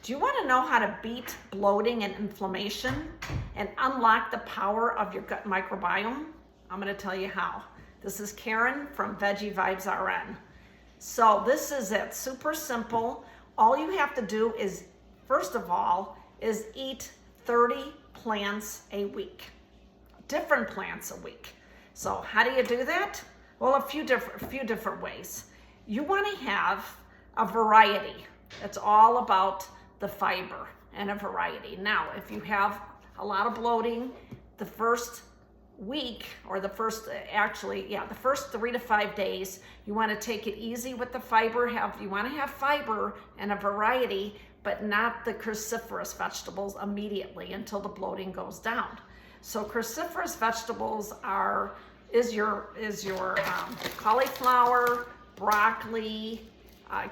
Do you want to know how to beat bloating and inflammation and unlock the power of your gut microbiome? I'm going to tell you how. This is Karen from Veggie Vibes RN. So this is it, super simple. All you have to do is, first of all, is eat 30 plants a week, different plants a week. So how do you do that? Well, a few different ways. You want to have a variety. It's all about the fiber and a variety. Now, if you have a lot of bloating, the first week, or the first 3 to 5 days, you want to take it easy with the fiber. You want to have fiber and a variety, but not the cruciferous vegetables immediately until the bloating goes down. So cruciferous vegetables is your cauliflower, broccoli,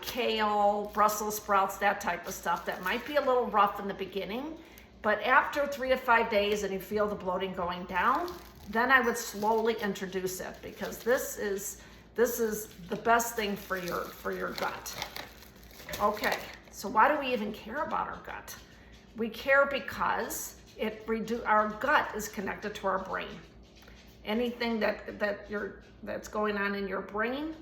kale, Brussels sprouts, that type of stuff. That might be a little rough in the beginning, but after 3 to 5 days and you feel the bloating going down, then I would slowly introduce it, because this is the best thing for your gut. Okay, so why do we even care about our gut? We care because our gut is connected to our brain. Anything that's going on in your brain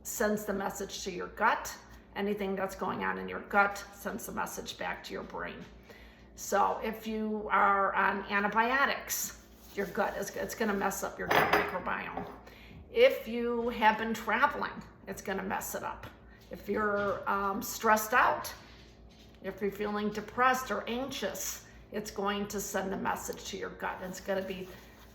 sends the message to your gut. Anything that's going on in your gut sends the message back to your brain. So if you are on antibiotics, your gut it's going to mess up your gut microbiome. If you have been traveling, it's going to mess it up. If you're stressed out, if you're feeling depressed or anxious, it's going to send a message to your gut. It's going to be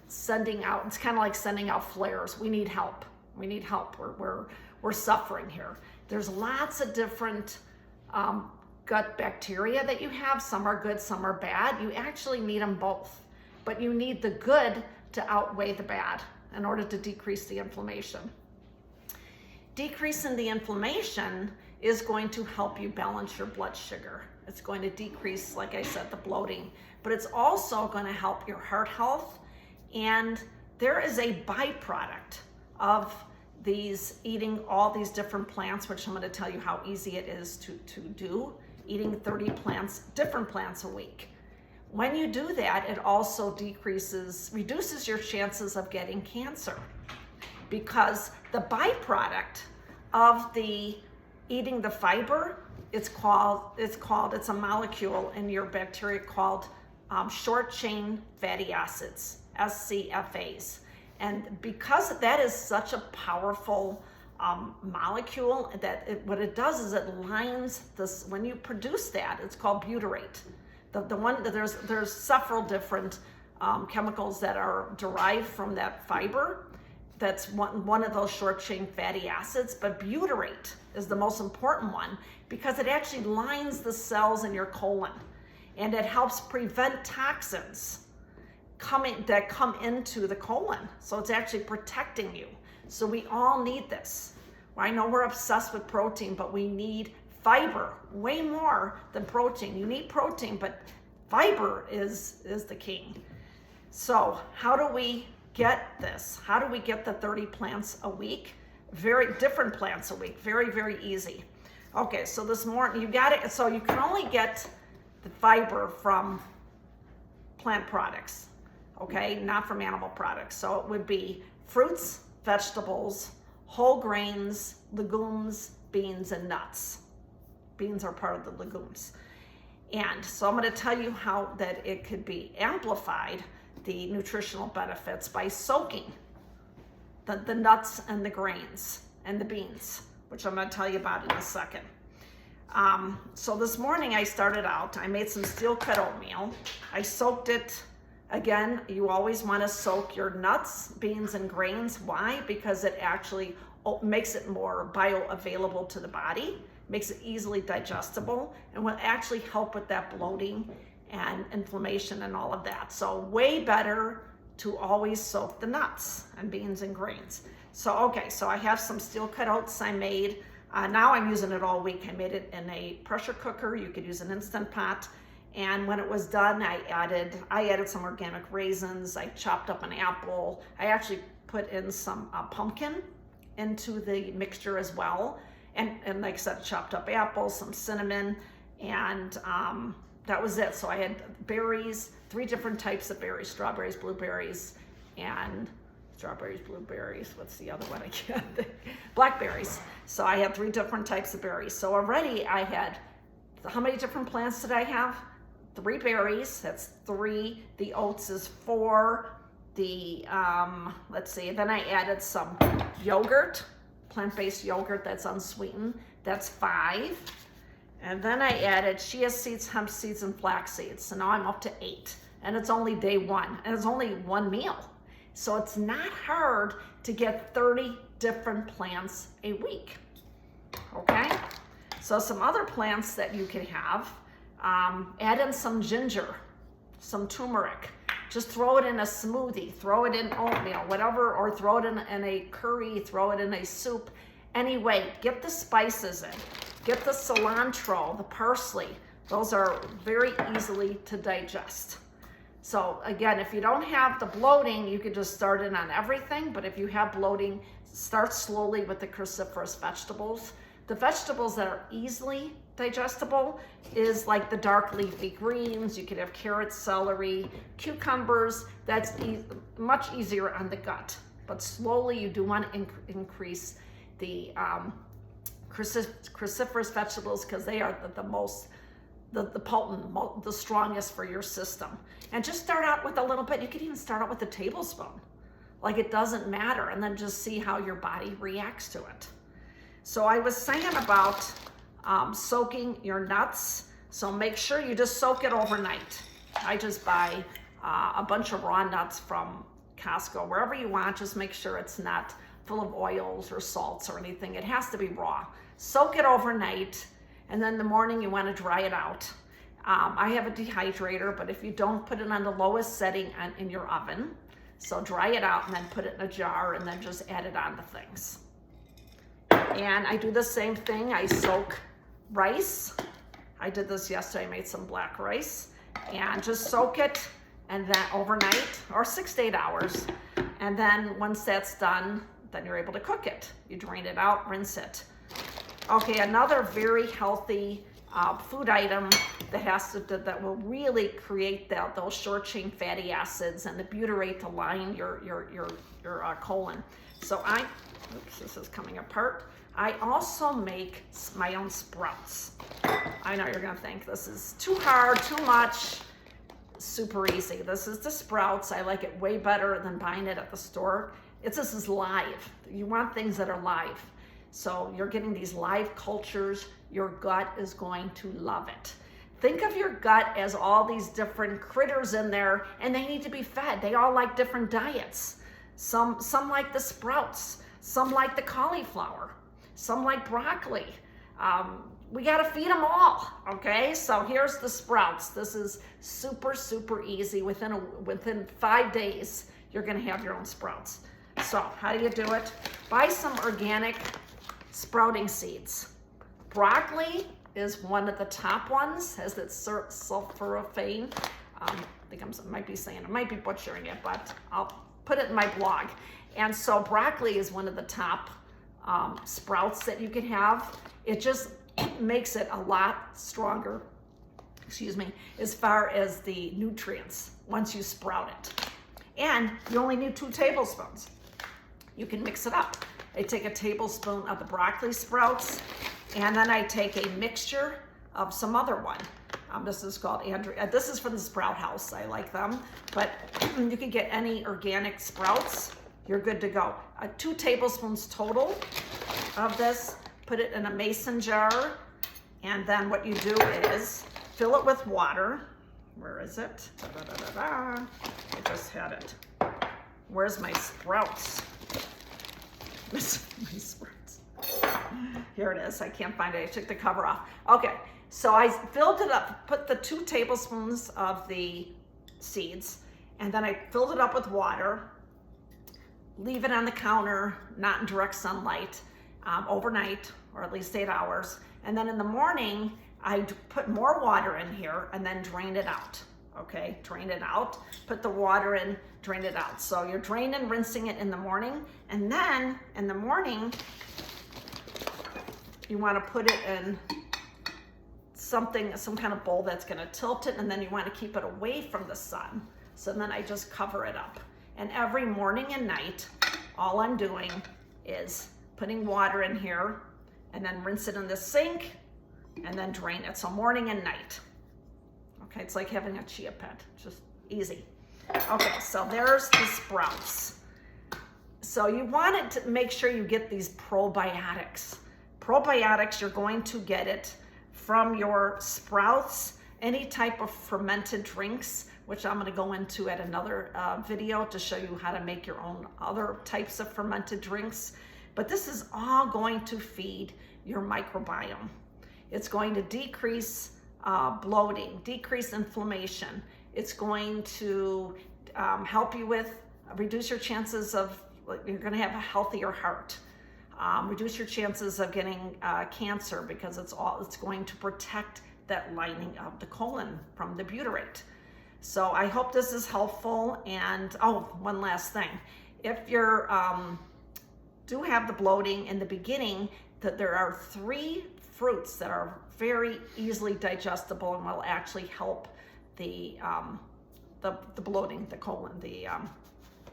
sending out, it's kind of like sending out flares. We need help. We need help. We're suffering here. There's lots of different gut bacteria that you have. Some are good, some are bad. You actually need them both, but you need the good to outweigh the bad in order to decrease the inflammation. Decreasing the inflammation is going to help you balance your blood sugar. It's going to decrease, like I said, the bloating, but it's also going to help your heart health. And there is a byproduct of eating all these different plants, which I'm going to tell you how easy it is to do, eating 30 different plants a week. When you do that, it also reduces your chances of getting cancer, because the byproduct of eating the fiber, it's a molecule in your bacteria called short chain fatty acids, SCFAs. And because that is such a powerful molecule, what it does is it lines this, when you produce that, it's called butyrate. There's several different chemicals that are derived from that fiber. That's one of those short chain fatty acids, but butyrate is the most important one, because it actually lines the cells in your colon, and it helps prevent toxins that come into the colon. So it's actually protecting you. So we all need this. I know we're obsessed with protein, but we need fiber way more than protein. You need protein, but fiber is the king. So how do we get this? How do we get the 30 plants a week? Very different plants a week. Very, very easy. Okay, so this morning you got it. So you can only get the fiber from plant products, okay, not from animal products. So it would be fruits, vegetables, whole grains, legumes, beans, and nuts. Beans are part of the legumes. And so I'm going to tell you how that it could be amplified, the nutritional benefits, by soaking the nuts and the grains and the beans, which I'm going to tell you about in a second. So this morning I made some steel-cut oatmeal. I soaked it. Again, you always want to soak your nuts, beans, and grains. Why? Because it actually makes it more bioavailable to the body, makes it easily digestible, and will actually help with that bloating and inflammation and all of that. So way better to always soak the nuts and beans and grains. So, okay, so I have some steel-cut oats I made. Now I'm using it all week. I made it in a pressure cooker. You could use an Instant Pot. And when it was done, I added some organic raisins. I chopped up an apple. I actually put in some pumpkin into the mixture as well. And like I said, chopped up apples, some cinnamon, And that was it. So I had berries, 3 different types of berries, strawberries, blueberries, and strawberries, blueberries, what's the other one? I can't think. Blackberries. So I had 3 different types of berries. So already I had, how many different plants did I have? 3 berries, that's 3. The oats is 4. The, let's see, then I added some yogurt, plant-based yogurt that's unsweetened. That's 5. And then I added chia seeds, hemp seeds, and flax seeds. So now I'm up to 8. And it's only day 1. And it's only 1 meal. So it's not hard to get 30 different plants a week. Okay? So some other plants that you can have, add in some ginger, some turmeric. Just throw it in a smoothie, throw it in oatmeal, whatever, or throw it in a curry, throw it in a soup. Anyway, get the spices in. Get the cilantro, the parsley. Those are very easily to digest. So again, if you don't have the bloating, you could just start in on everything. But if you have bloating, start slowly with the cruciferous vegetables. The vegetables that are easily digestible is like the dark leafy greens. You could have carrots, celery, cucumbers. That's much easier on the gut. But slowly you do want to increase the cruciferous vegetables because they are the most, the potent, the strongest for your system. And just start out with a little bit. You could even start out with a tablespoon. Like it doesn't matter. And then just see how your body reacts to it. So I was saying about soaking your nuts. So make sure you just soak it overnight. I just buy a bunch of raw nuts from Costco, wherever you want. Just make sure it's not full of oils or salts or anything. It has to be raw. Soak it overnight, and then in the morning you want to dry it out. I have a dehydrator, but if you don't, put it on the lowest setting in your oven. So dry it out and then put it in a jar and then just add it on to things. And I do the same thing. I soak rice. I did this yesterday. I made some black rice and just soak it and then overnight or 6 to 8 hours. And then once that's done, then you're able to cook it. You drain it out, rinse it. Okay, another very healthy food item that will really create those short chain fatty acids and the butyrate to line your colon. So oops, this is coming apart. I also make my own sprouts. I know you're gonna think this is too hard, too much. Super easy. This is the sprouts. I like it way better than buying it at the store. This is live. You want things that are live. So you're getting these live cultures. Your gut is going to love it. Think of your gut as all these different critters in there, and they need to be fed. They all like different diets. Some like the sprouts. Some like the cauliflower. Some like broccoli. We got to feed them all, okay? So here's the sprouts. This is super, super easy. Within 5 days, you're going to have your own sprouts. So how do you do it? Buy some organic sprouting seeds. Broccoli is one of the top ones, has that sulforaphane. I think I might be butchering it, but I'll put it in my blog. And so broccoli is one of the top sprouts that you can have. It just makes it a lot stronger, as far as the nutrients once you sprout it. And you only need 2 tablespoons. You can mix it up. I take a tablespoon of the broccoli sprouts, and then I take a mixture of some other one. This is called Andrea. This is from the Sprout House. I like them, but you can get any organic sprouts. You're good to go. 2 tablespoons total of this. Put it in a mason jar, and then what you do is fill it with water. Where is it? I just had it. Where's my sprouts? My sprouts. Here it is. I can't find it. I took the cover off. Okay, so I filled it up, put the 2 tablespoons of the seeds, and then I filled it up with water. Leave it on the counter, not in direct sunlight, overnight, or at least 8 hours. And then in the morning, I put more water in here and then drain it out. Okay, drain it out, put the water in, drain it out. So you're draining, rinsing it in the morning. And then in the morning, you want to put it in some kind of bowl that's going to tilt it, and then you want to keep it away from the sun. So then I just cover it up. And every morning and night, all I'm doing is putting water in here and then rinse it in the sink and then drain it. So morning and night. Okay, it's like having a chia pet, just easy. Okay, so there's the sprouts. So you want it to make sure you get these probiotics. Probiotics, you're going to get it from your sprouts, any type of fermented drinks, which I'm going to go into at another video to show you how to make your own other types of fermented drinks. But this is all going to feed your microbiome. It's going to decrease bloating, decrease inflammation. It's going to help you with, reduce your chances of, you're going to have a healthier heart. Reduce your chances of getting cancer, because it's going to protect that lining of the colon from the butyrate. So I hope this is helpful. And one last thing. If you're do have the bloating in the beginning, that there are 3 fruits that are very easily digestible and will actually help the bloating, the colon, the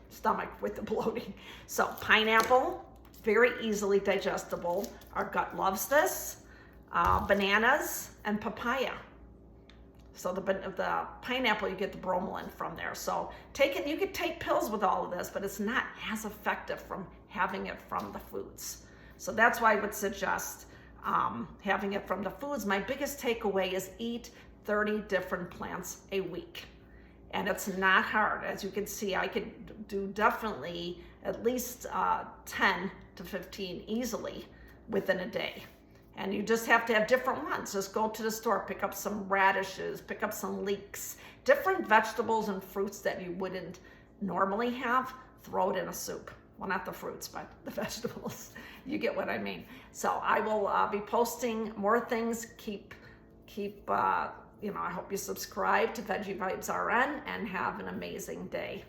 stomach with the bloating. So pineapple, very easily digestible. Our gut loves this. Bananas and papaya. So the pineapple, you get the bromelain from there. So you could take pills with all of this, but it's not as effective from having it from the foods. So that's why I would suggest having it from the foods. My biggest takeaway is eat 30 different plants a week. And it's not hard. As you can see, I could do definitely at least 10 to 15 easily within a day. And you just have to have different ones. Just go to the store, pick up some radishes, pick up some leeks, different vegetables and fruits that you wouldn't normally have, throw it in a soup. Well, not the fruits, but the vegetables. You get what I mean. So I will be posting more things. I hope you subscribe to Veggie Vibes RN and have an amazing day.